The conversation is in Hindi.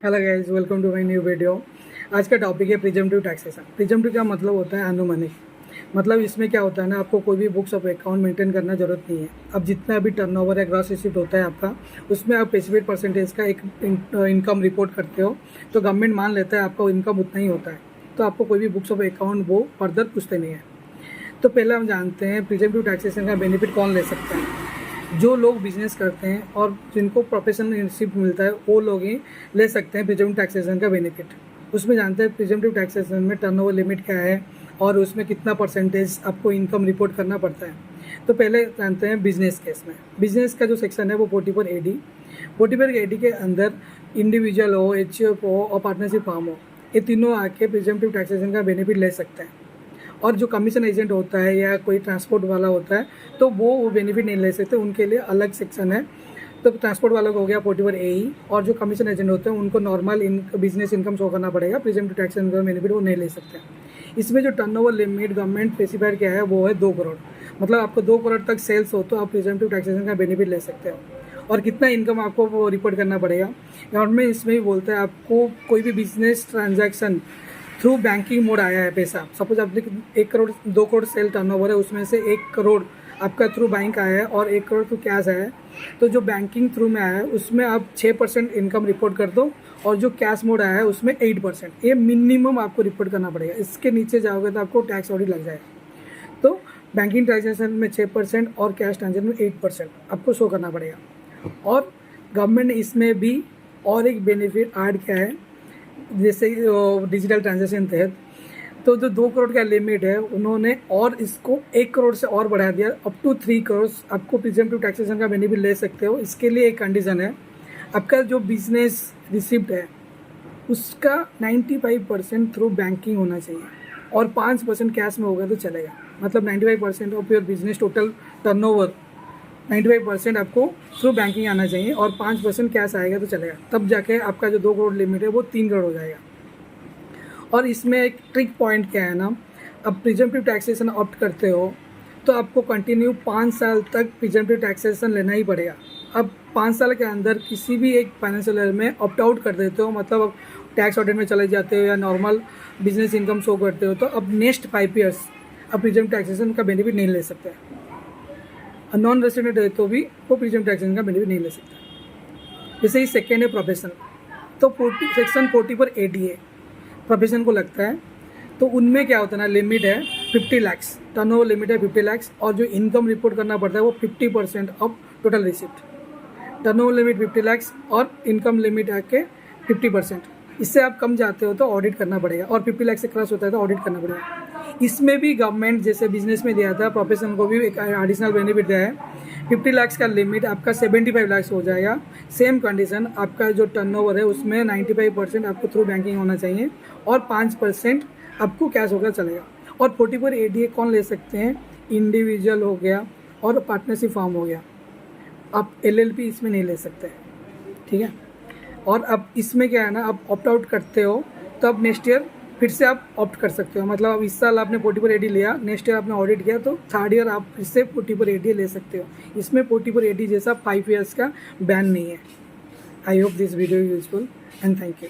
Hello guys, welcome to my new video. आज का टॉपिक है प्रिजम्पटिव टैक्सेशन। प्रिजम्पटिव का मतलब होता है अनुमानित। मतलब इसमें क्या होता है ना, आपको कोई भी बुक्स ऑफ अकाउंट मेंटेन करना जरूरत नहीं है। अब जितना भी टर्नओवर या ग्रॉस रिसीप्ट होता है आपका, उसमें आप स्पेसिफिक परसेंटेज का एक इनकम रिपोर्ट करते हो, तो गवर्नमेंट मान लेता है आपका इनकम उतना ही होता है, तो आपको कोई भी बुक्स ऑफ अकाउंट वो फर्दर पूछते नहीं है। तो पहले हम जानते हैं प्रिजम्पटिव टैक्सेशन का बेनिफिट कौन ले सकता है। जो लोग बिजनेस करते हैं और जिनको प्रोफेशनलशिप मिलता है वो लोग ही ले सकते हैं प्रिजम्पटिव टैक्सेशन का बेनिफिट। उसमें जानते हैं प्रिजम्पटिव टैक्सेशन में टर्नओवर लिमिट क्या है और उसमें कितना परसेंटेज आपको इनकम रिपोर्ट करना पड़ता है। तो पहले जानते हैं बिजनेस केस में। बिजनेस का जो सेक्शन है वो 44AD के अंदर इंडिविजुअल हो, HUF हो और पार्टनरशिप फार्म हो, ये तीनों आके प्रिजम्पटिव टैक्सेशन का बेनिफिट ले सकते हैं। और जो कमीशन एजेंट होता है या कोई ट्रांसपोर्ट वाला होता है तो वो बेनिफिट नहीं ले सकते, उनके लिए अलग सेक्शन है। तो ट्रांसपोर्ट वालों को हो गया 44AE, और जो कमीशन एजेंट होते हैं उनको नॉर्मल बिजनेस इनकम शो करना पड़ेगा, प्रिजम्पटिव टैक्सेशन का बेनिफिट वो नहीं ले सकते। इसमें जो टर्नओवर लिमिट गवर्नमेंट स्पेसिफाइड किया है वो है 2 करोड़। मतलब आपको 2 करोड़ तक सेल्स हो तो आप प्रिजम्पटिव टैक्सेशन का बेनिफिट ले सकते हो। और कितना इनकम आपको वो रिपोर्ट करना पड़ेगा, गवर्नमेंट इसमें भी बोलता है आपको कोई भी business transaction through banking mode आया है पैसा, सपोज आपने 1 करोड़ 2 करोड़ सेल टर्नओवर है, उसमें से 1 करोड़ आपका थ्रू बैंक आया है और 1 करोड़ थ्रू कैश आया है, तो जो बैंकिंग थ्रू में आया है उसमें आप 6% इनकम रिपोर्ट कर दो, और जो कैश मोड आया है उसमें 8%। ये मिनिमम आपको रिपोर्ट करना पड़ेगा। इसके नीचे जाओगे तो आपको टैक्स ऑडिट लग जाएगा। तो बैंकिंग ट्रांजेक्शन में 6% और कैश ट्रांजेक्शन में 8% आपको शो करना पड़ेगा। और गवर्नमेंट ने इसमें भी और एक बेनिफिट ऐड किया है, जैसे डिजिटल ट्रांजेक्शन तहत तो जो 2 करोड़ का लिमिट है उन्होंने और इसको 1 करोड़ से और बढ़ा दिया, अप टू 3 करोड़ आपको प्रिजम्पटिव टैक्सेशन का बेनिफिट ले सकते हो। इसके लिए एक कंडीशन है, आपका जो बिजनेस रिसिप्ट है उसका 95% थ्रू बैंकिंग होना चाहिए और 5% कैश में होगा तो चलेगा। मतलब 95% of your business total turnover 95% आपको थ्रू बैंकिंग आना चाहिए और 5% कैश आएगा तो चलेगा, तब जाके आपका जो 2 करोड़ लिमिट है वो 3 करोड़ हो जाएगा। और इसमें एक ट्रिक पॉइंट क्या है ना, अब प्रिजम्पटिव टैक्सेशन ऑप्ट करते हो तो आपको कंटिन्यू 5 साल तक प्रिजम्पटिव टैक्सेशन लेना ही पड़ेगा। अब 5 साल के अंदर किसी भी एक फाइनेंशियल ईयर में ऑप्ट आउट कर देते हो, मतलब अब टैक्स ऑडिट में चले जाते हो या नॉर्मल बिजनेस इनकम शो करते हो, तो अब नेक्स्ट 5 ईयर्स अब प्रिजम्पटिव टैक्सेशन का बेनिफिट नहीं ले सकते। नॉन रेसिडेंट है तो भी वो प्रिजम्पटिव टैक्सेशन का बेनिफिट नहीं ले सकता। जैसे ही सेकेंड है प्रोफेशन, तो सेक्शन 44AD है, प्रोफेशन को लगता है। तो उनमें क्या होता है ना, लिमिट है 50 लाख, टर्नओवर लिमिट है 50 लाख, और जो इनकम रिपोर्ट करना पड़ता है वो 50% of total receipt. Turnover limit 50 lakh और इनकम लिमिट आके 50%। इससे आप कम जाते हो तो ऑडिट करना पड़ेगा, और 50 लाख से क्रॉस होता है तो ऑडिट करना पड़ेगा। इसमें भी गवर्नमेंट जैसे बिजनेस में दिया था, प्रोफेशन को भी एक एडिशनल बेनिफिट दिया है। 50 लाख का लिमिट आपका 75 लाख हो जाएगा। सेम कंडीशन, आपका जो टर्नओवर है उसमें 95% आपको थ्रू बैंकिंग होना चाहिए और 5% आपको कैश होकर चलेगा। और 44AD कौन ले सकते हैं, इंडिविजुअल हो गया और पार्टनरशिप फॉर्म हो गया। आप LLP इसमें नहीं ले सकते, ठीक है। और अब इसमें क्या है ना, आप ऑप्ट आउट करते हो तो अब नेक्स्ट ईयर फिर से आप ऑप्ट कर सकते हो। मतलब अब इस साल आपने 44AD लिया, नेक्स्ट ईयर आपने ऑडिट किया तो थर्ड ईयर आप फिर से 44AD ले सकते हो। इसमें 44AD जैसा 5 ईयर्स का बैन नहीं है। I hope this video useful and thank you.